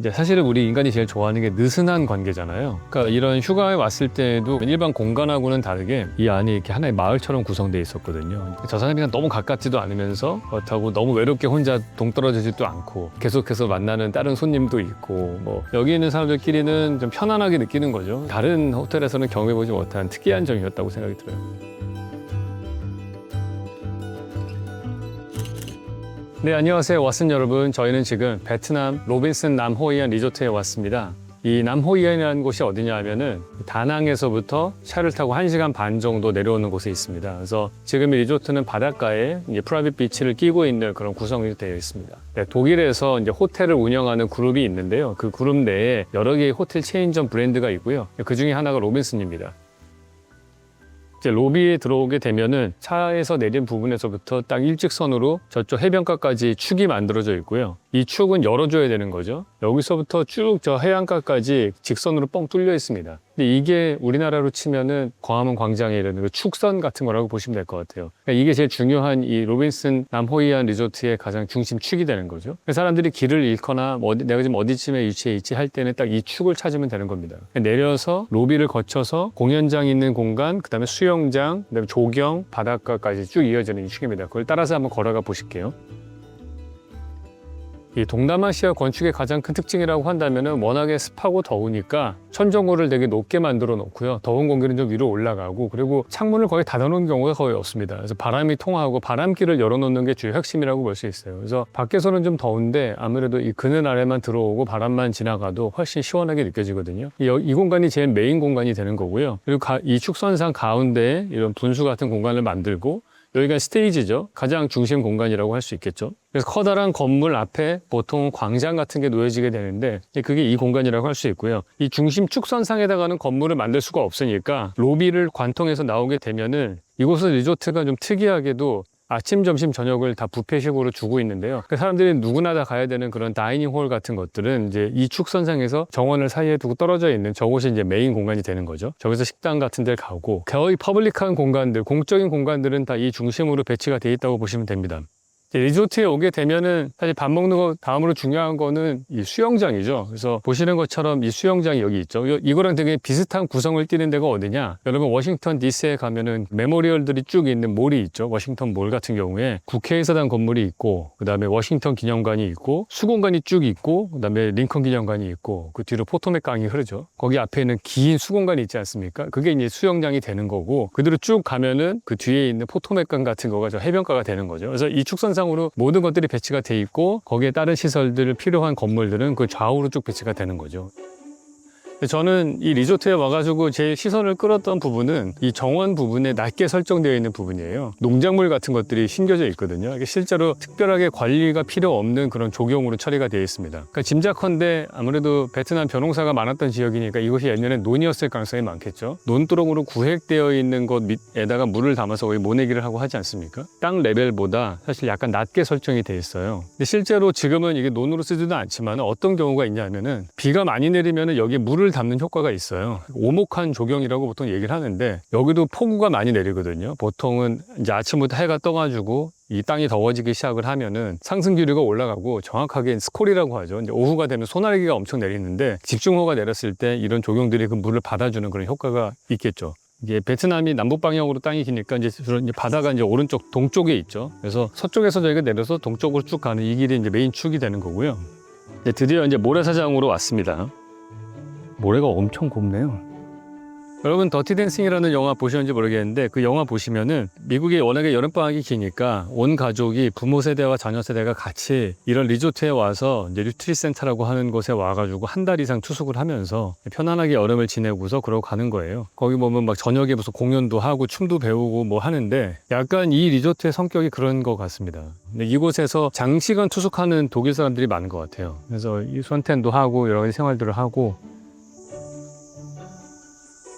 이제 사실은 우리 인간이 제일 좋아하는 게 느슨한 관계잖아요. 그러니까 이런 휴가에 왔을 때도 일반 공간하고는 다르게 이 안이 이렇게 하나의 마을처럼 구성되어 있었거든요. 저 사람이랑 너무 가깝지도 않으면서 그렇다고 너무 외롭게 혼자 동떨어지지도 않고 계속해서 만나는 다른 손님도 있고 뭐 여기 있는 사람들끼리는 좀 편안하게 느끼는 거죠. 다른 호텔에서는 경험해보지 못한 특이한 점이었다고 생각이 들어요. 네, 안녕하세요. 왓슨 여러분. 저희는 지금 베트남 로빈슨 남호이안 리조트에 왔습니다. 이 남호이안이라는 곳이 어디냐 하면은 다낭에서부터 차를 타고 1시간 반 정도 내려오는 곳에 있습니다. 그래서 지금 이 리조트는 바닷가에 이제 프라이빗 비치를 끼고 있는 그런 구성이 되어 있습니다. 네, 독일에서 이제 호텔을 운영하는 그룹이 있는데요. 그 그룹 내에 여러 개의 호텔 체인점 브랜드가 있고요. 그 중에 하나가 로빈슨입니다. 이제 로비에 들어오게 되면은 차에서 내린 부분에서부터 딱 일직선으로 저쪽 해변가까지 축이 만들어져 있고요. 이 축은 열어줘야 되는 거죠. 여기서부터 쭉 저 해안가까지 직선으로 뻥 뚫려 있습니다. 근데 이게 우리나라로 치면은 광화문 광장에 이르는 그 축선 같은 거라고 보시면 될 것 같아요. 그러니까 이게 제일 중요한 이 로빈슨 남호이안 리조트의 가장 중심 축이 되는 거죠. 사람들이 길을 잃거나 뭐 내가 지금 어디쯤에 위치해 있지 할 때는 딱 이 축을 찾으면 되는 겁니다. 내려서 로비를 거쳐서 공연장 있는 공간, 그다음에 수영장, 그다음에 조경, 바닷가까지 쭉 이어지는 이 축입니다. 그걸 따라서 한번 걸어가 보실게요. 이 동남아시아 건축의 가장 큰 특징이라고 한다면 워낙에 습하고 더우니까 천정고를 되게 높게 만들어 놓고요. 더운 공기는 좀 위로 올라가고, 그리고 창문을 거의 닫아 놓은 경우가 거의 없습니다. 그래서 바람이 통하고 바람길을 열어 놓는 게 주요 핵심이라고 볼 수 있어요. 그래서 밖에서는 좀 더운데 아무래도 이 그늘 아래만 들어오고 바람만 지나가도 훨씬 시원하게 느껴지거든요. 이 공간이 제일 메인 공간이 되는 거고요. 그리고 이 축선상 가운데에 이런 분수 같은 공간을 만들고, 여기가 스테이지죠. 가장 중심 공간이라고 할 수 있겠죠. 그래서 커다란 건물 앞에 보통 광장 같은 게 놓여지게 되는데 그게 이 공간이라고 할 수 있고요. 이 중심 축선상에다가는 건물을 만들 수가 없으니까 로비를 관통해서 나오게 되면은 이곳은 리조트가 좀 특이하게도 아침, 점심, 저녁을 다 뷔페식으로 주고 있는데요. 사람들이 누구나 다 가야 되는 그런 다이닝 홀 같은 것들은 이제 이 축선상에서 정원을 사이에 두고 떨어져 있는 저곳이 이제 메인 공간이 되는 거죠. 저기서 식당 같은 데를 가고, 거의 퍼블릭한 공간들, 공적인 공간들은 다 이 중심으로 배치가 돼 있다고 보시면 됩니다. 리조트에 오게 되면은 사실 밥 먹는 거 다음으로 중요한 거는 이 수영장이죠. 그래서 보시는 것처럼 이 수영장이 여기 있죠. 이거랑 되게 비슷한 구성을 띠는 데가 어디냐? 여러분 워싱턴 DC에 가면은 메모리얼들이 쭉 있는 몰이 있죠. 워싱턴 몰 같은 경우에 국회의사당 건물이 있고, 그다음에 워싱턴 기념관이 있고, 수공관이 쭉 있고, 그다음에 링컨 기념관이 있고, 그 뒤로 포토맥 강이 흐르죠. 거기 앞에 있는 긴 수공관이 있지 않습니까? 그게 이제 수영장이 되는 거고, 그대로 쭉 가면은 그 뒤에 있는 포토맥 강 같은 거가 저 해변가가 되는 거죠. 그래서 이 축선상 으로 모든 것들이 배치가 돼 있고, 거기에 다른 시설들 필요한 건물들은 그 좌우로 쭉 배치가 되는 거죠. 저는 이 리조트에 와가지고 제일 시선을 끌었던 부분은 이 정원 부분에 낮게 설정되어 있는 부분이에요. 농작물 같은 것들이 심겨져 있거든요. 이게 실제로 특별하게 관리가 필요 없는 그런 조경으로 처리가 되어 있습니다. 그러니까 짐작컨대 아무래도 베트남 벼농사가 많았던 지역이니까 이곳이 예전에 논이었을 가능성이 많겠죠. 논두렁으로 구획되어 있는 곳 밑에다가 물을 담아서 거의 모내기를 하고 하지 않습니까? 땅 레벨보다 사실 약간 낮게 설정이 되어 있어요. 근데 실제로 지금은 이게 논으로 쓰지도 않지만 어떤 경우가 있냐면은 비가 많이 내리면은 여기에 물을 담는 효과가 있어요. 오목한 조경이라고 보통 얘기를 하는데 여기도 폭우가 많이 내리거든요. 보통은 이제 아침부터 해가 떠가지고 이 땅이 더워지기 시작을 하면은 상승 기류가 올라가고, 정확하게 스콜이라고 하죠. 이제 오후가 되면 소나기가 엄청 내리는데 집중호우가 내렸을 때 이런 조경들이 그 물을 받아주는 그런 효과가 있겠죠. 이게 베트남이 남북 방향으로 땅이 기니까 이제 바다가 이제 오른쪽 동쪽에 있죠. 그래서 서쪽에서 저희가 내려서 동쪽으로 쭉 가는 이 길이 이제 메인 축이 되는 거고요. 이제 드디어 이제 모래사장으로 왔습니다. 모래가 엄청 곱네요. 여러분 더티 댄싱이라는 영화 보셨는지 모르겠는데, 그 영화 보시면은 미국이 워낙에 여름방학이 기니까 온 가족이 부모 세대와 자녀 세대가 같이 이런 리조트에 와서 이제 뉴트리 센터라고 하는 곳에 와가지고 한 달 이상 투숙을 하면서 편안하게 여름을 지내고서 그러고 가는 거예요. 거기 보면 막 저녁에 무슨 공연도 하고 춤도 배우고 뭐 하는데, 약간 이 리조트의 성격이 그런 것 같습니다. 근데 이곳에서 장시간 투숙하는 독일 사람들이 많은 것 같아요. 그래서 이 선탠도 하고 여러 가지 생활들을 하고,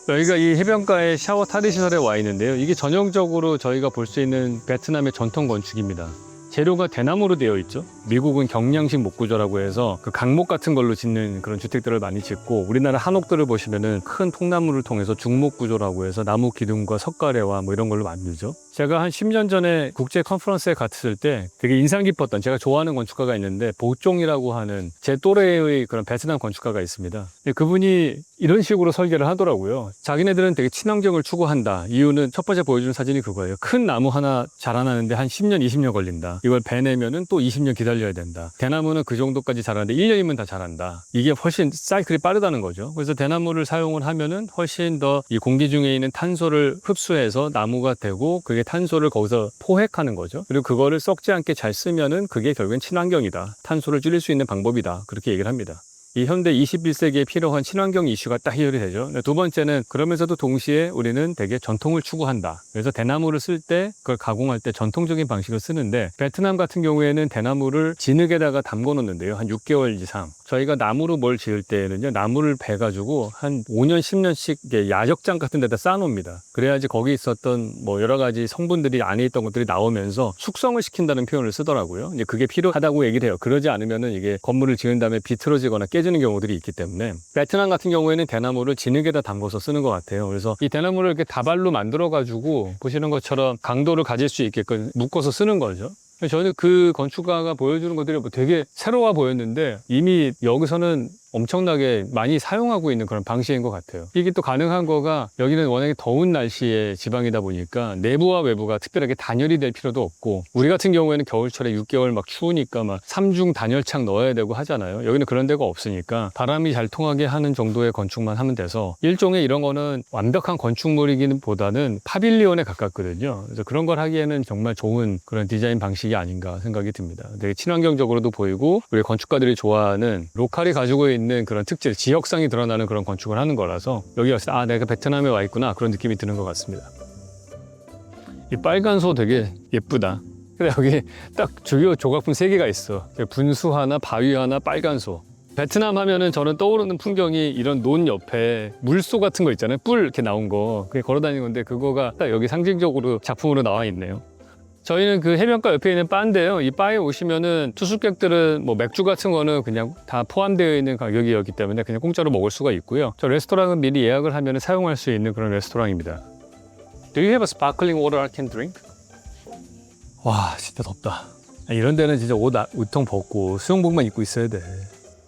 여기가 이 해변가의 샤워 탈의 시설에 와 있는데요. 이게 전형적으로 저희가 볼 수 있는 베트남의 전통 건축입니다. 재료가 대나무로 되어 있죠. 미국은 경량식 목구조라고 해서 그 강목 같은 걸로 짓는 그런 주택들을 많이 짓고, 우리나라 한옥들을 보시면은 큰 통나무를 통해서 중목구조라고 해서 나무 기둥과 석가래와 뭐 이런 걸로 만들죠. 제가 한 10년 전에 국제 컨퍼런스에 갔을 때 되게 인상 깊었던, 제가 좋아하는 건축가가 있는데 보종이라고 하는 제 또래의 그런 베트남 건축가가 있습니다. 근데 그분이 이런 식으로 설계를 하더라고요. 자기네들은 되게 친환경을 추구한다. 이유는 첫 번째 보여주는 사진이 그거예요. 큰 나무 하나 자라나는데 한 10년, 20년 걸린다. 이걸 베내면은 또 20년 기다려야 된다. 대나무는 그 정도까지 자라는데 1년이면 다 자란다. 이게 훨씬 사이클이 빠르다는 거죠. 그래서 대나무를 사용을 하면은 훨씬 더 이 공기 중에 있는 탄소를 흡수해서 나무가 되고, 그게 탄소를 거기서 포획하는 거죠. 그리고 그거를 썩지 않게 잘 쓰면은 그게 결국엔 친환경이다. 탄소를 줄일 수 있는 방법이다. 그렇게 얘기를 합니다. 이 현대 21세기에 필요한 친환경 이슈가 딱 해결이 되죠. 두 번째는, 그러면서도 동시에 우리는 되게 전통을 추구한다. 그래서 대나무를 쓸 때, 그걸 가공할 때 전통적인 방식을 쓰는데, 베트남 같은 경우에는 대나무를 진흙에다가 담궈 놓는데요. 한 6개월 이상. 저희가 나무로 뭘 지을 때는요, 나무를 베가지고 한 5년, 10년씩 야적장 같은 데다 쌓아놓습니다. 그래야지 거기 있었던 뭐 여러 가지 성분들이 안에 있던 것들이 나오면서 숙성을 시킨다는 표현을 쓰더라고요. 이제 그게 필요하다고 얘기를 해요. 그러지 않으면은 이게 건물을 지은 다음에 비틀어지거나 깨지는 경우들이 있기 때문에, 베트남 같은 경우에는 대나무를 진흙에다 담궈서 쓰는 것 같아요. 그래서 이 대나무를 이렇게 다발로 만들어가지고 보시는 것처럼 강도를 가질 수 있게끔 묶어서 쓰는 거죠. 저는 그 건축가가 보여주는 것들이 되게 새로워 보였는데, 이미 여기서는 엄청나게 많이 사용하고 있는 그런 방식인 것 같아요. 이게 또 가능한 거가, 여기는 워낙에 더운 날씨의 지방이다 보니까 내부와 외부가 특별하게 단열이 될 필요도 없고, 우리 같은 경우에는 겨울철에 6개월 막 추우니까 막 3중 단열창 넣어야 되고 하잖아요. 여기는 그런 데가 없으니까 바람이 잘 통하게 하는 정도의 건축만 하면 돼서, 일종의 이런 거는 완벽한 건축물이기는 보다는 파빌리온에 가깝거든요. 그래서 그런 걸 하기에는 정말 좋은 그런 디자인 방식이 아닌가 생각이 듭니다. 되게 친환경적으로도 보이고, 우리 건축가들이 좋아하는 로컬이 가지고 있는 그런 특질, 지역성이 드러나는 그런 건축을 하는 거라서, 여기 왔을 때 아, 내가 베트남에 와 있구나, 그런 느낌이 드는 것 같습니다. 이 빨간 소 되게 예쁘다. 근데 여기 딱 주요 조각품 3개가 있어. 분수 하나, 바위 하나, 빨간 소. 베트남 하면은 저는 떠오르는 풍경이 이런 논 옆에 물소 같은 거 있잖아요. 뿔 이렇게 나온 거, 그게 걸어다니는 건데, 그거가 딱 여기 상징적으로 작품으로 나와 있네요. 저희는 그 해변가 옆에 있는 바인데요. 이 바에 오시면은 투숙객들은 뭐 맥주 같은 거는 그냥 다 포함되어 있는 가격이었기 때문에 그냥 공짜로 먹을 수가 있고요. 저 레스토랑은 미리 예약을 하면 사용할 수 있는 그런 레스토랑입니다. Do you have a sparkling water I can drink? 와, 진짜 덥다. 이런 데는 진짜 옷통 벗고 수영복만 입고 있어야 돼.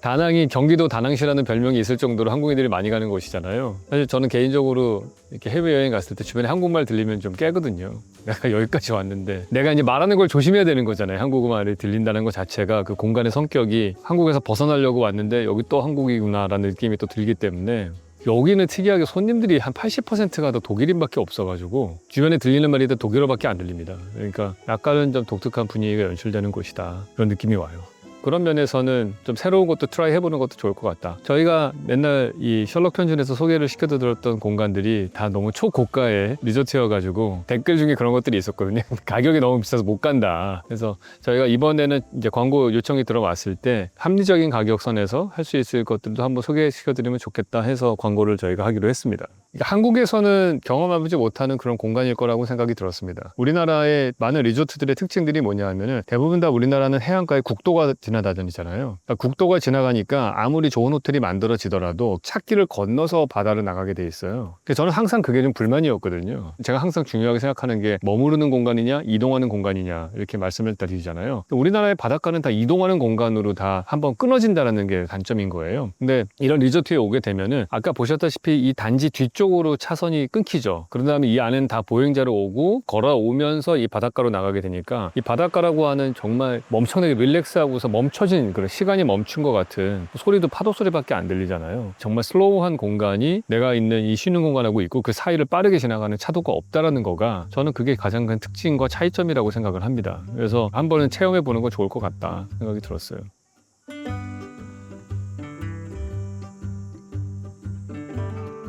다낭이 경기도 다낭시라는 별명이 있을 정도로 한국인들이 많이 가는 곳이잖아요. 사실 저는 개인적으로 이렇게 해외여행 갔을 때 주변에 한국말 들리면 좀 깨거든요. 내가 여기까지 왔는데 내가 이제 말하는 걸 조심해야 되는 거잖아요. 한국말이 들린다는 것 자체가 그 공간의 성격이, 한국에서 벗어나려고 왔는데 여기 또 한국이구나라는 느낌이 또 들기 때문에, 여기는 특이하게 손님들이 한 80%가 다 독일인밖에 없어가지고 주변에 들리는 말이 다 독일어밖에 안 들립니다. 그러니까 약간은 좀 독특한 분위기가 연출되는 곳이다, 그런 느낌이 와요. 그런 면에서는 좀 새로운 것도 트라이 해보는 것도 좋을 것 같다. 저희가 맨날 이 셜록 편준에서 소개를 시켜드렸던 공간들이 다 너무 초고가의 리조트여가지고 댓글 중에 그런 것들이 있었거든요. 가격이 너무 비싸서 못 간다. 그래서 저희가 이번에는 이제 광고 요청이 들어왔을 때 합리적인 가격선에서 할 수 있을 것들도 한번 소개시켜드리면 좋겠다 해서 광고를 저희가 하기로 했습니다. 그러니까 한국에서는 경험하지 못하는 그런 공간일 거라고 생각이 들었습니다. 우리나라의 많은 리조트들의 특징들이 뭐냐 하면은, 대부분 다 우리나라는 해안가에 국도가 지나다니잖아요. 그러니까 국도가 지나가니까 아무리 좋은 호텔이 만들어지더라도 찾길을 건너서 바다를 나가게 돼 있어요. 그래서 저는 항상 그게 좀 불만이었거든요. 제가 항상 중요하게 생각하는 게 머무르는 공간이냐 이동하는 공간이냐, 이렇게 말씀을 드리잖아요. 우리나라의 바닷가는 다 이동하는 공간으로 다 한번 끊어진다는 게 단점인 거예요. 근데 이런 리조트에 오게 되면은 아까 보셨다시피 이 단지 뒤쪽으로 차선이 끊기죠. 그런 다음에 이 안에는 다 보행자로 오고 걸어오면서 이 바닷가로 나가게 되니까, 이 바닷가라고 하는 정말 엄청나게 릴렉스하고서 멈춰진, 그런 시간이 멈춘 것 같은, 소리도 파도 소리밖에 안 들리잖아요. 정말 슬로우한 공간이 내가 있는 이 쉬는 공간하고 있고, 그 사이를 빠르게 지나가는 차도가 없다라는 거가, 저는 그게 가장 큰 특징과 차이점이라고 생각을 합니다. 그래서 한 번은 체험해 보는 거 좋을 것 같다 생각이 들었어요.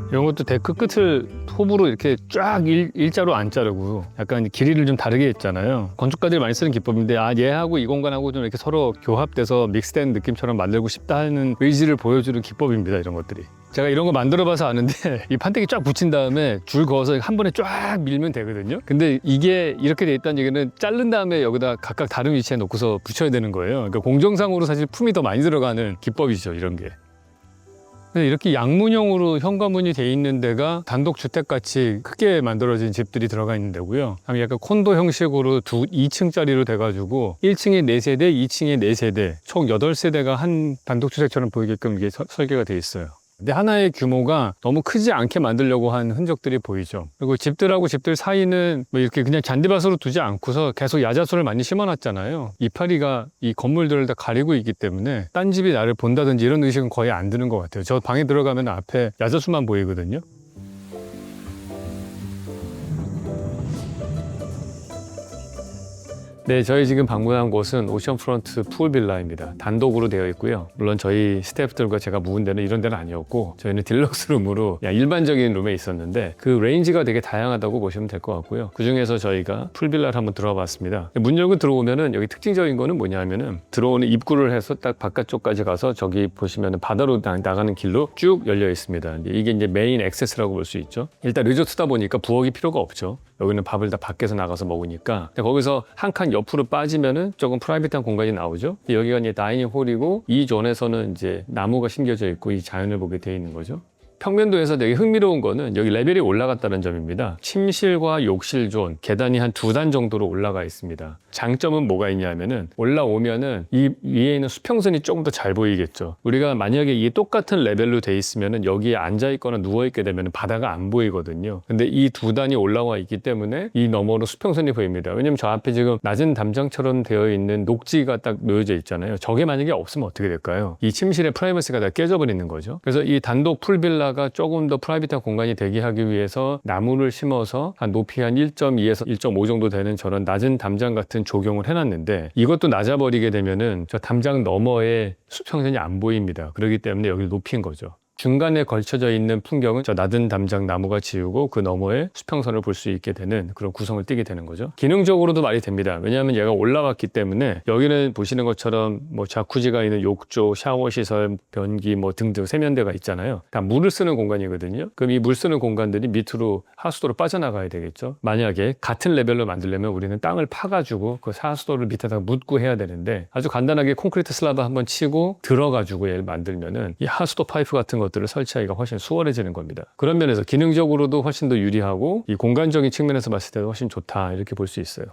이런 것도 데크 끝을 톱으로 이렇게 쫙 일자로 안 자르고 약간 길이를 좀 다르게 했잖아요. 건축가들이 많이 쓰는 기법인데 얘하고 이 공간하고 좀 이렇게 서로 교합돼서 믹스된 느낌처럼 만들고 싶다 하는 의지를 보여주는 기법입니다. 이런 것들이. 제가 이런 거 만들어 봐서 아는데 이 판때기 쫙 붙인 다음에 줄 그어서 한 번에 쫙 밀면 되거든요. 근데 이게 이렇게 돼 있다는 얘기는 자른 다음에 여기다 각각 다른 위치에 놓고서 붙여야 되는 거예요. 그러니까 공정상으로 사실 품이 더 많이 들어가는 기법이죠, 이런 게. 이렇게 양문형으로 현관문이 돼 있는 데가 단독주택같이 크게 만들어진 집들이 들어가 있는 데고요. 약간 콘도 형식으로 2층짜리로 돼가지고 1층에 4세대, 2층에 4세대, 총 8세대가 한 단독주택처럼 보이게끔 이게 설계가 돼 있어요. 근데 하나의 규모가 너무 크지 않게 만들려고 한 흔적들이 보이죠. 그리고 집들하고 집들 사이는 뭐 이렇게 그냥 잔디밭으로 두지 않고서 계속 야자수를 많이 심어놨잖아요. 이파리가 이 건물들을 다 가리고 있기 때문에 딴 집이 나를 본다든지 이런 의식은 거의 안 드는 것 같아요. 저 방에 들어가면 앞에 야자수만 보이거든요. 네, 저희 지금 방문한 곳은 오션프런트 풀빌라입니다. 단독으로 되어 있고요. 물론 저희 스태프들과 제가 묵은 데는 이런 데는 아니었고 저희는 딜럭스 룸으로 일반적인 룸에 있었는데 그 레인지가 되게 다양하다고 보시면 될 것 같고요. 그중에서 저희가 풀빌라를 한번 들어가 봤습니다. 문 열고 들어오면은 여기 특징적인 거는 뭐냐면은 들어오는 입구를 해서 딱 바깥쪽까지 가서 저기 보시면은 바다로 나가는 길로 쭉 열려 있습니다. 이게 이제 메인 액세스라고 볼 수 있죠. 일단 리조트다 보니까 부엌이 필요가 없죠. 여기는 밥을 다 밖에서 나가서 먹으니까. 거기서 한 칸 옆으로 빠지면은 조금 프라이빗한 공간이 나오죠. 여기가 이제 다이닝 홀이고 이 존에서는 이제 나무가 심겨져 있고 이 자연을 보게 돼 있는 거죠. 평면도에서 되게 흥미로운 거는 여기 레벨이 올라갔다는 점입니다. 침실과 욕실 존, 계단이 한 2단 정도로 올라가 있습니다. 장점은 뭐가 있냐면은 올라오면은 이 위에 있는 수평선이 조금 더 잘 보이겠죠. 우리가 만약에 이 똑같은 레벨로 돼 있으면은 여기에 앉아 있거나 누워 있게 되면 바다가 안 보이거든요. 근데 이 2단이 올라와 있기 때문에 이 너머로 수평선이 보입니다. 왜냐면 저 앞에 지금 낮은 담장처럼 되어 있는 녹지가 딱 놓여져 있잖아요. 저게 만약에 없으면 어떻게 될까요? 이 침실의 프라이버시가 다 깨져버리는 거죠. 그래서 이 단독 풀빌라 가 조금 더 프라이빗한 공간이 되게 하기 위해서 나무를 심어서 한 높이 한 1.2에서 1.5 정도 되는 저런 낮은 담장 같은 조경을 해놨는데 이것도 낮아버리게 되면은 저 담장 너머에 수평선이 안 보입니다. 그렇기 때문에 여기를 높인 거죠. 중간에 걸쳐져 있는 풍경은 저 낮은 담장 나무가 지우고 그 너머에 수평선을 볼 수 있게 되는 그런 구성을 띠게 되는 거죠. 기능적으로도 말이 됩니다. 왜냐하면 얘가 올라갔기 때문에 여기는 보시는 것처럼 뭐 자쿠지가 있는 욕조, 샤워 시설, 변기 뭐 등등 세면대가 있잖아요. 다 물을 쓰는 공간이거든요. 그럼 이 물 쓰는 공간들이 밑으로 하수도로 빠져나가야 되겠죠. 만약에 같은 레벨로 만들려면 우리는 땅을 파가지고 그 하수도를 밑에다가 묻고 해야 되는데 아주 간단하게 콘크리트 슬라브 한번 치고 들어가지고 얘를 만들면은 이 하수도 파이프 같은 것들을 설치하기가 훨씬 수월해지는 겁니다. 그런 면에서 기능적으로도 훨씬 더 유리하고 이 공간적인 측면에서 봤을 때도 훨씬 좋다 이렇게 볼 수 있어요.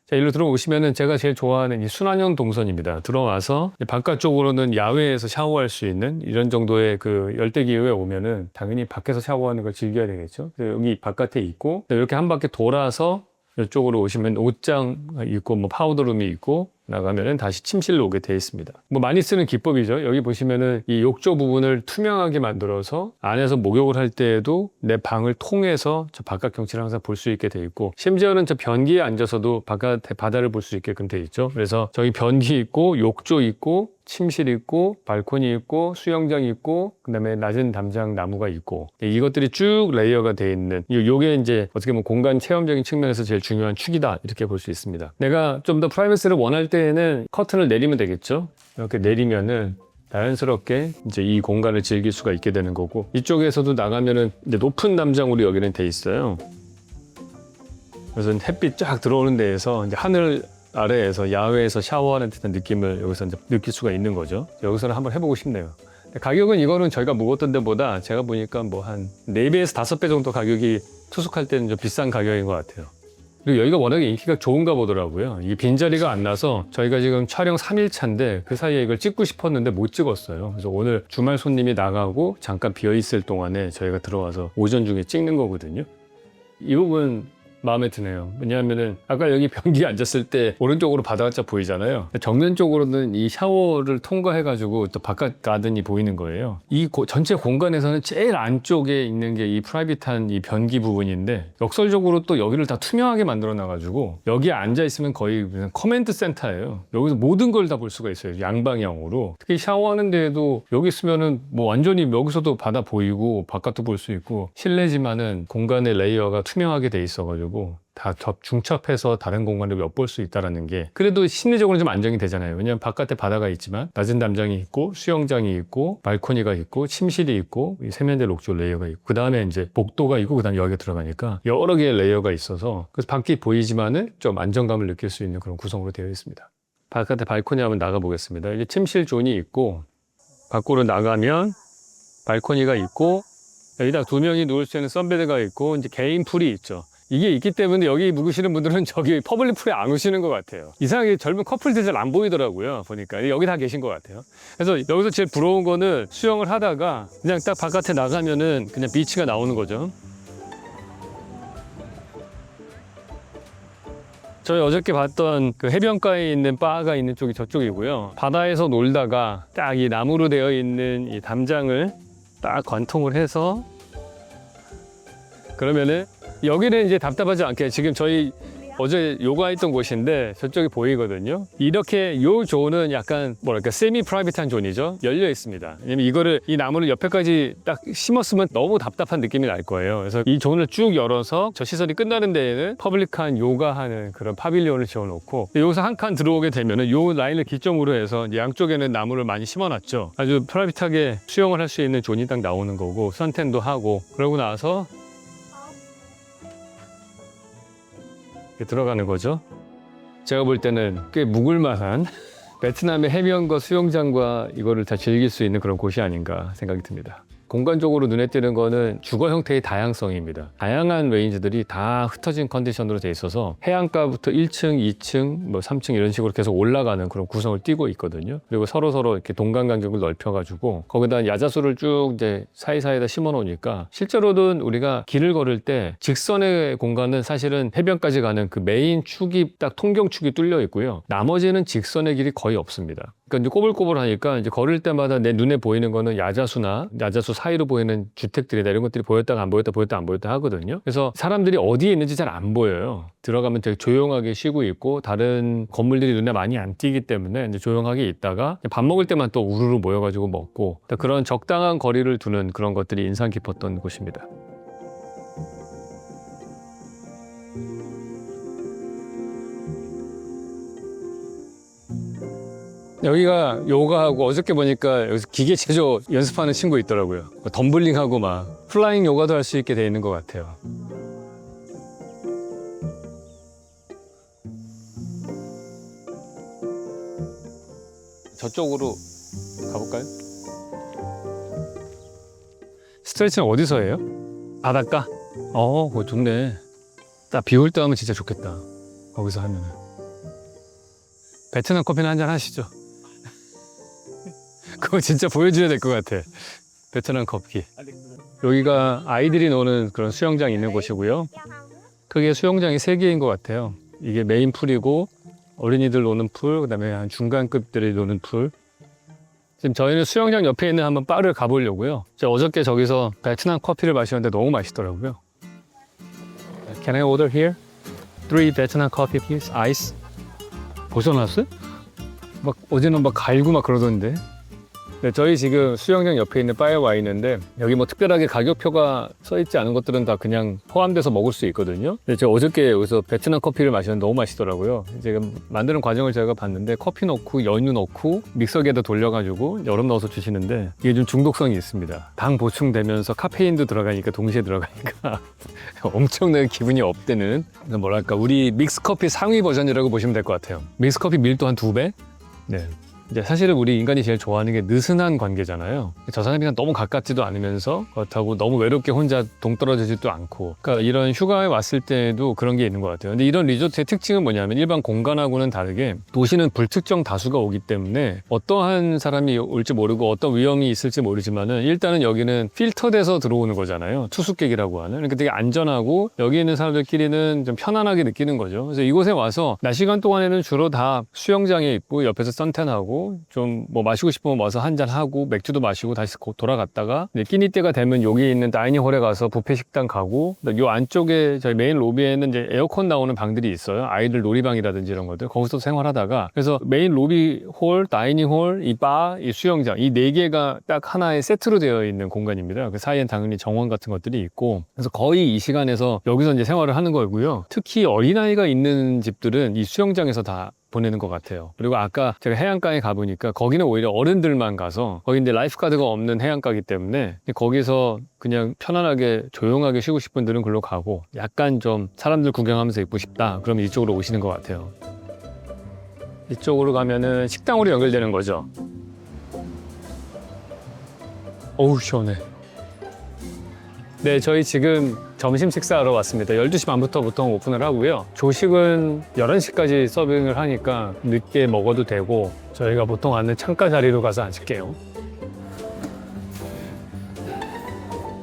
자, 일로 들어오시면은 제가 제일 좋아하는 이 순환형 동선입니다. 들어와서 바깥쪽으로는 야외에서 샤워할 수 있는 이런 정도의 그 열대기후에 오면은 당연히 밖에서 샤워하는 걸 즐겨야 되겠죠. 여기 바깥에 있고 이렇게 한 바퀴 돌아서 이쪽으로 오시면 옷장 있고 뭐 파우더룸이 있고 나가면은 다시 침실로 오게 되어 있습니다. 뭐 많이 쓰는 기법이죠. 여기 보시면은 이 욕조 부분을 투명하게 만들어서 안에서 목욕을 할 때에도 내 방을 통해서 저 바깥 경치를 항상 볼 수 있게 되어 있고 심지어는 저 변기에 앉아서도 바깥에 바다를 볼 수 있게끔 되어 있죠. 그래서 저기 변기 있고 욕조 있고 침실 있고 발코니 있고 수영장 있고 그다음에 낮은 담장 나무가 있고 이것들이 쭉 레이어가 되어 있는 요게 이제 어떻게 보면 공간 체험적인 측면에서 제일 중요한 축이다 이렇게 볼 수 있습니다. 내가 좀 더 프라이버시를 원할 때에는 커튼을 내리면 되겠죠. 이렇게 내리면은 자연스럽게 이제 이 공간을 즐길 수가 있게 되는 거고 이쪽에서도 나가면은 이제 높은 담장으로 여기는 돼 있어요. 그래서 햇빛 쫙 들어오는 데에서 이제 하늘 아래에서 야외에서 샤워하는 듯한 느낌을 여기서 이제 느낄 수가 있는 거죠. 여기서는 한번 해보고 싶네요. 가격은 이거는 저희가 묵었던 데보다 제가 보니까 뭐 한 4배에서 5배 정도 가격이 투숙할 때는 좀 비싼 가격인 것 같아요. 그리고 여기가 워낙에 인기가 좋은가 보더라고요. 이 빈자리가 안 나서 저희가 지금 촬영 3일차인데 그 사이에 이걸 찍고 싶었는데 못 찍었어요. 그래서 오늘 주말 손님이 나가고 잠깐 비어있을 동안에 저희가 들어와서 오전 중에 찍는 거거든요. 이 부분 마음에 드네요. 왜냐하면은 아까 여기 변기에 앉았을 때 오른쪽으로 바다가 쫙 보이잖아요. 정면 쪽으로는 이 샤워를 통과해가지고 또 바깥 가든이 보이는 거예요. 이 전체 공간에서는 제일 안쪽에 있는 게 이 프라이빗한 이 변기 부분인데 역설적으로 또 여기를 다 투명하게 만들어 놔가지고 여기에 앉아 있으면 거의 그냥 커맨드 센터예요. 여기서 모든 걸 다 볼 수가 있어요. 양방향으로. 특히 샤워하는 데에도 여기 있으면은 뭐 완전히 여기서도 바다 보이고 바깥도 볼 수 있고 실내지만은 공간의 레이어가 투명하게 돼 있어가지고 다 중첩해서 다른 공간을 엿볼 수 있다는 게 그래도 심리적으로 좀 안정이 되잖아요. 왜냐하면 바깥에 바다가 있지만 낮은 담장이 있고 수영장이 있고 발코니가 있고 침실이 있고 세면대 록조 레이어가 있고 그 다음에 이제 복도가 있고 그 다음에 여기가 들어가니까 여러 개의 레이어가 있어서 그래서 밖이 보이지만은 좀 안정감을 느낄 수 있는 그런 구성으로 되어 있습니다. 바깥에 발코니 한번 나가 보겠습니다. 이제 침실 존이 있고 밖으로 나가면 발코니가 있고 여기다 두 명이 누울 수 있는 선베드가 있고 이제 개인 풀이 있죠. 이게 있기 때문에 여기 묵으시는 분들은 저기 퍼블릭 풀에 안 오시는 것 같아요. 이상하게 젊은 커플들 잘 안 보이더라고요. 보니까 여기 다 계신 것 같아요. 그래서 여기서 제일 부러운 거는 수영을 하다가 그냥 딱 바깥에 나가면은 그냥 비치가 나오는 거죠. 저희 어저께 봤던 그 해변가에 있는 바가 있는 쪽이 저쪽이고요. 바다에서 놀다가 딱 이 나무로 되어 있는 이 담장을 딱 관통을 해서 그러면은 여기는 이제 답답하지 않게 지금 저희 어제 요가했던 곳인데 저쪽이 보이거든요. 이렇게 요 존은 약간 뭐랄까 세미 프라이빗한 존이죠. 열려 있습니다. 왜냐면 이거를 이 나무를 옆에까지 딱 심었으면 너무 답답한 느낌이 날 거예요. 그래서 이 존을 쭉 열어서 저 시설이 끝나는 데에는 퍼블릭한 요가하는 그런 파빌리온을 지어놓고 여기서 한 칸 들어오게 되면은 요 라인을 기점으로 해서 양쪽에는 나무를 많이 심어놨죠. 아주 프라이빗하게 수영을 할 수 있는 존이 딱 나오는 거고 선탠도 하고 그러고 나서 들어가는 거죠. 제가 볼 때는 꽤 묵을만한 베트남의 해변과 수영장과 이거를 다 즐길 수 있는 그런 곳이 아닌가 생각이 듭니다. 공간적으로 눈에 띄는 거는 주거 형태의 다양성입니다. 다양한 레인지들이 다 흩어진 컨디션으로 돼 있어서 해안가부터 1층, 2층, 뭐 3층 이런 식으로 계속 올라가는 그런 구성을 띠고 있거든요. 그리고 서로 이렇게 동간 간격을 넓혀가지고 거기다 야자수를 쭉 이제 사이사이에다 심어 놓으니까 실제로는 우리가 길을 걸을 때 직선의 공간은 사실은 해변까지 가는 그 메인 축이 딱 통경축이 뚫려 있고요. 나머지는 직선의 길이 거의 없습니다. 그러니까 이제 꼬불꼬불하니까 이제 걸을 때마다 내 눈에 보이는 거는 야자수나 야자수 사이로 보이는 주택들이다 이런 것들이 보였다가 안 보였다 보였다 안 보였다 하거든요. 그래서 사람들이 어디에 있는지 잘 안 보여요. 들어가면 되게 조용하게 쉬고 있고 다른 건물들이 눈에 많이 안 띄기 때문에 이제 조용하게 있다가 밥 먹을 때만 또 우르르 모여가지고 먹고 그런 적당한 거리를 두는 그런 것들이 인상 깊었던 곳입니다. 여기가 요가하고 어저께 보니까 여기서 기계 체조 연습하는 친구 있더라고요. 덤블링하고 막 플라잉 요가도 할 수 있게 돼 있는 것 같아요. 저쪽으로 가볼까요? 스트레칭은 어디서 해요? 바닷가? 그거 좋네. 딱 비 올 때 하면 진짜 좋겠다. 거기서 하면은. 베트남 커피는 한잔 하시죠. 그거 진짜 보여줘야 될 것 같아. 베트남 커피. 여기가 아이들이 노는 그런 수영장이 있는 곳이고요. 크게 수영장이 3개인 것 같아요. 이게 메인 풀이고 어린이들 노는 풀, 그다음에 한 중간급들이 노는 풀. 지금 저희는 수영장 옆에 있는 한번 바를 가보려고요. 제가 어저께 저기서 베트남 커피를 마셨는데 너무 맛있더라고요. Can I order here? 3 Vietnam coffee please. Ice. 벌써 나왔어요? 막 어제는 막 갈고 막 그러던데. 네, 저희 지금 수영장 옆에 있는 바에 와 있는데 여기 뭐 특별하게 가격표가 써 있지 않은 것들은 다 그냥 포함돼서 먹을 수 있거든요. 근데 제가 어저께 여기서 베트남 커피를 마셨는데 너무 맛있더라고요. 제가 만드는 과정을 제가 봤는데 커피 넣고 연유 넣고 믹서기에다 돌려가지고 여름 넣어서 주시는데 이게 좀 중독성이 있습니다. 당 보충되면서 카페인도 들어가니까 동시에 들어가니까 엄청나게 기분이 업되는 뭐랄까 우리 믹스커피 상위 버전이라고 보시면 될 것 같아요. 믹스커피 밀도 한 2배? 네. 이제 사실은 우리 인간이 제일 좋아하는 게 느슨한 관계잖아요. 저 사람이랑 너무 가깝지도 않으면서 그렇다고 너무 외롭게 혼자 동떨어지지도 않고, 그러니까 이런 휴가에 왔을 때도 그런 게 있는 것 같아요. 근데 이런 리조트의 특징은 뭐냐면 일반 공간하고는 다르게 도시는 불특정 다수가 오기 때문에 어떠한 사람이 올지 모르고 어떤 위험이 있을지 모르지만은 일단은 여기는 필터돼서 들어오는 거잖아요. 투숙객이라고 하는. 그러니까 되게 안전하고 여기 있는 사람들끼리는 좀 편안하게 느끼는 거죠. 그래서 이곳에 와서 낮 시간 동안에는 주로 다 수영장에 있고 옆에서 선탠하고 좀 뭐 마시고 싶으면 와서 한잔 하고 맥주도 마시고 다시 돌아갔다가 끼니 때가 되면 여기 있는 다이닝홀에 가서 뷔페 식당 가고, 요 안쪽에 저희 메인 로비에는 이제 에어컨 나오는 방들이 있어요. 아이들 놀이방이라든지 이런 것들 거기서 생활하다가, 그래서 메인 로비 홀, 다이닝 홀, 이 바, 이 수영장 이 네 개가 딱 하나의 세트로 되어 있는 공간입니다. 그 사이엔 당연히 정원 같은 것들이 있고, 그래서 거의 이 시간에서 여기서 이제 생활을 하는 거고요. 특히 어린아이가 있는 집들은 이 수영장에서 다 보내는 것 같아요. 그리고 아까 제가 해안가에 가보니까 거기는 오히려 어른들만 가서, 거기 이제 라이프가드가 없는 해안가이기 때문에 거기서 그냥 편안하게 조용하게 쉬고 싶은 분들은 글로 가고, 약간 좀 사람들 구경하면서 있고 싶다 그러면 이쪽으로 오시는 것 같아요. 이쪽으로 가면은 식당으로 연결되는 거죠. 어우 시원해. 네, 저희 지금 점심 식사하러 왔습니다. 12시 반부터 보통 오픈을 하고요. 조식은 11시까지 서빙을 하니까 늦게 먹어도 되고, 저희가 보통 앉는 창가 자리로 가서 앉을게요.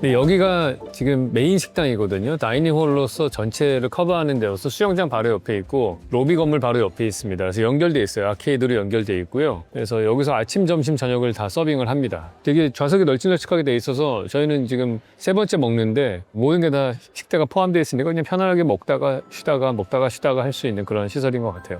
네, 여기가 지금 메인 식당이거든요. 다이닝홀로서 전체를 커버하는 데여서 수영장 바로 옆에 있고 로비 건물 바로 옆에 있습니다. 그래서 연결돼 있어요. 아케이드로 연결돼 있고요. 그래서 여기서 아침, 점심, 저녁을 다 서빙을 합니다. 되게 좌석이 널찍널찍하게 돼 있어서 저희는 지금 세 번째 먹는데 모든 게 다 식대가 포함되어 있으니까 그냥 편안하게 먹다가 쉬다가 먹다가 쉬다가 할 수 있는 그런 시설인 것 같아요.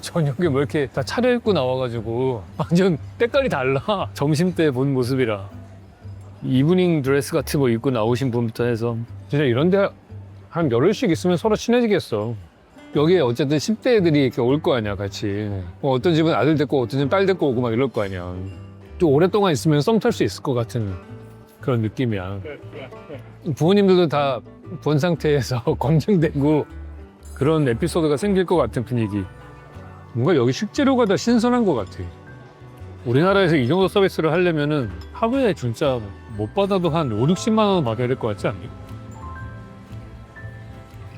저녁에 뭐 이렇게 다 차려입고 나와가지고 완전 때깔이 달라. 점심 때 본 모습이라. 이브닝 드레스 같은 거 입고 나오신 분부터 해서 진짜 이런데 한 열흘씩 있으면 서로 친해지겠어. 여기에 어쨌든 10대 애들이 이렇게 올 거 아니야, 같이. 뭐 어떤 집은 아들 데리고 어떤 집은 딸 데리고 오고 막 이럴 거 아니야. 좀 오랫동안 있으면 썸 탈 수 있을 것 같은 그런 느낌이야. 부모님들도 다 본 상태에서 검증되고 그런 에피소드가 생길 것 같은 분위기. 뭔가 여기 식재료가 다 신선한 것 같아. 우리나라에서 이 정도 서비스를 하려면은 하루에 진짜 못 받아도 한 5, 60만 원 받아야 될 것 같지 않니?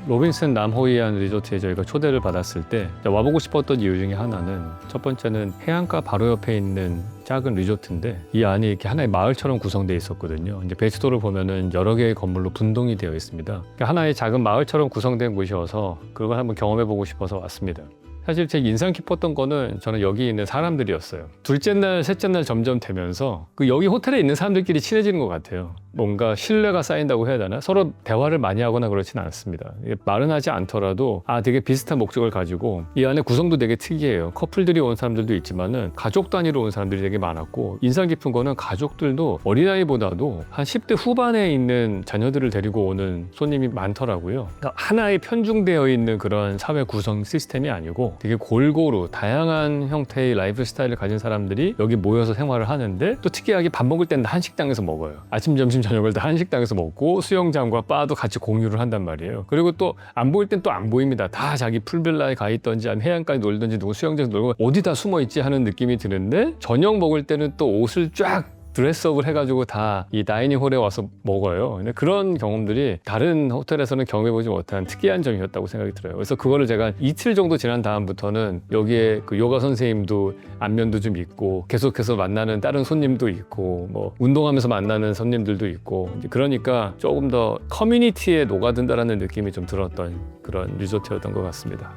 로빈슨 남호이안 리조트에 저희가 초대를 받았을 때 와보고 싶었던 이유 중에 하나는, 첫 번째는 해안가 바로 옆에 있는 작은 리조트인데 이 안이 이렇게 하나의 마을처럼 구성되어 있었거든요. 이제 배치도를 보면은 여러 개의 건물로 분동이 되어 있습니다. 그러니까 하나의 작은 마을처럼 구성된 곳이어서 그걸 한번 경험해보고 싶어서 왔습니다. 사실 제 인상 깊었던 거는 저는 여기 있는 사람들이었어요. 둘째 날, 셋째 날 점점 되면서 여기 호텔에 있는 사람들끼리 친해지는 것 같아요. 뭔가 신뢰가 쌓인다고 해야 되나? 서로 대화를 많이 하거나 그렇진 않습니다. 말은 하지 않더라도 되게 비슷한 목적을 가지고, 이 안에 구성도 되게 특이해요. 커플들이 온 사람들도 있지만은 가족 단위로 온 사람들이 되게 많았고, 인상 깊은 거는 가족들도 어린아이보다도 한 10대 후반에 있는 자녀들을 데리고 오는 손님이 많더라고요. 그러니까 하나의 편중되어 있는 그런 사회 구성 시스템이 아니고 되게 골고루 다양한 형태의 라이프 스타일을 가진 사람들이 여기 모여서 생활을 하는데, 또 특이하게 밥 먹을 때는 다 한 식당에서 먹어요. 아침, 점심, 저녁을 다 한 식당에서 먹고 수영장과 바도 같이 공유를 한단 말이에요. 그리고 또 안 보일 땐 또 안 보입니다. 다 자기 풀빌라에 가 있던지 아니면 해안가에 놀던지 누구 수영장에서 놀고 어디 다 숨어 있지 하는 느낌이 드는데, 저녁 먹을 때는 또 옷을 쫙 드레스업을 해가지고 다 이 다이닝홀에 와서 먹어요. 근데 그런 경험들이 다른 호텔에서는 경험해보지 못한 특이한 점이었다고 생각이 들어요. 그래서 그거를 제가 이틀 정도 지난 다음부터는 여기에 그 요가 선생님도 안면도 좀 있고, 계속해서 만나는 다른 손님도 있고, 뭐 운동하면서 만나는 손님들도 있고, 그러니까 조금 더 커뮤니티에 녹아든다라는 느낌이 좀 들었던 그런 리조트였던 것 같습니다.